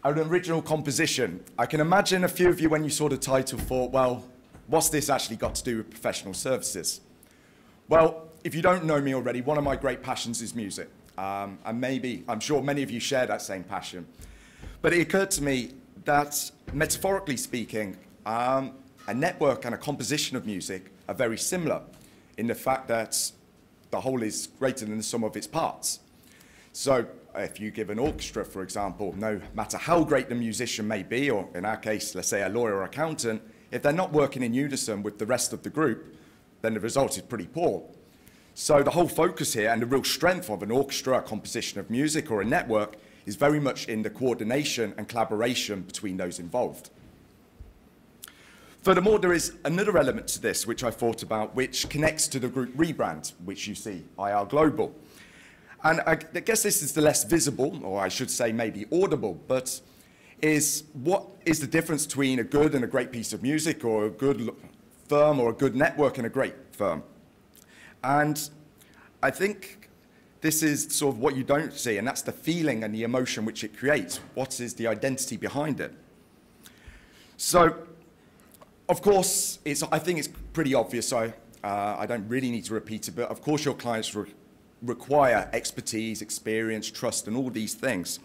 an original composition. I can imagine a few of you, when you saw the title, thought, well, what's this actually got to do with professional services? Well, if you don't know me already, one of my great passions is music. And I'm sure many of you share that same passion. But it occurred to me that, metaphorically speaking, a network and a composition of music are very similar in the fact that the whole is greater than the sum of its parts. So if you give an orchestra, for example, no matter how great the musician may be, or in our case, let's say a lawyer or accountant, if they're not working in unison with the rest of the group, then the result is pretty poor. So the whole focus here and the real strength of an orchestra, a composition of music, or a network is very much in the coordination and collaboration between those involved. Furthermore, there is another element to this which I thought about, which connects to the group rebrand, which you see, IR Global. And I guess this is the less visible, or I should say maybe audible, but is what is the difference between a good and a great piece of music, or a good firm, or a good network and a great firm? And I think this is sort of what you don't see, and that's the feeling and the emotion which it creates. What is the identity behind it? So, of course, I think it's pretty obvious, so I don't really need to repeat it, but of course your clients require expertise, experience, trust, and all these things.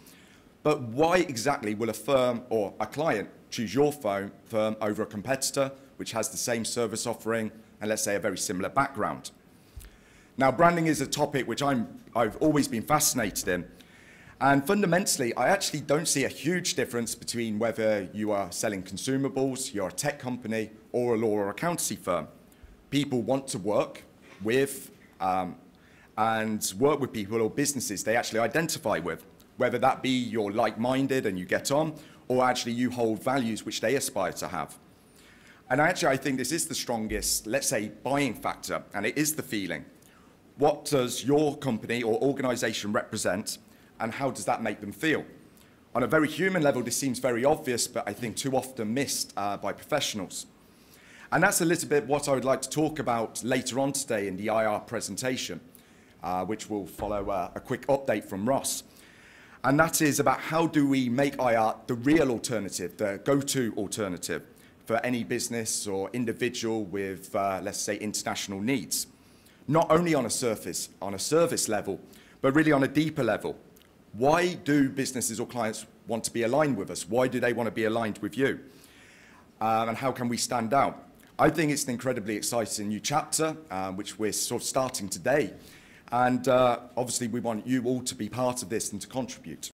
But why exactly will a firm or a client choose your firm over a competitor which has the same service offering and, let's say, a very similar background? Now, branding is a topic which I've always been fascinated in. And fundamentally, I actually don't see a huge difference between whether you are selling consumables, you're a tech company, or a law or accountancy firm. People want to work with and work with people or businesses they actually identify with, whether that be you're like-minded and you get on, or actually you hold values which they aspire to have. And actually, I think this is the strongest, let's say, buying factor, and it is the feeling. What does your company or organization represent, and how does that make them feel? On a very human level, this seems very obvious, but I think too often missed by professionals. And that's a little bit what I would like to talk about later on today in the IR presentation, which will follow a quick update from Ross. And that is about how do we make IR the real alternative, the go-to alternative for any business or individual with, let's say, international needs. Not only on a service level, but really on a deeper level. Why do businesses or clients want to be aligned with us? Why do they want to be aligned with you? And how can we stand out? I think it's an incredibly exciting new chapter, which we're sort of starting today. And obviously, we want you all to be part of this and to contribute.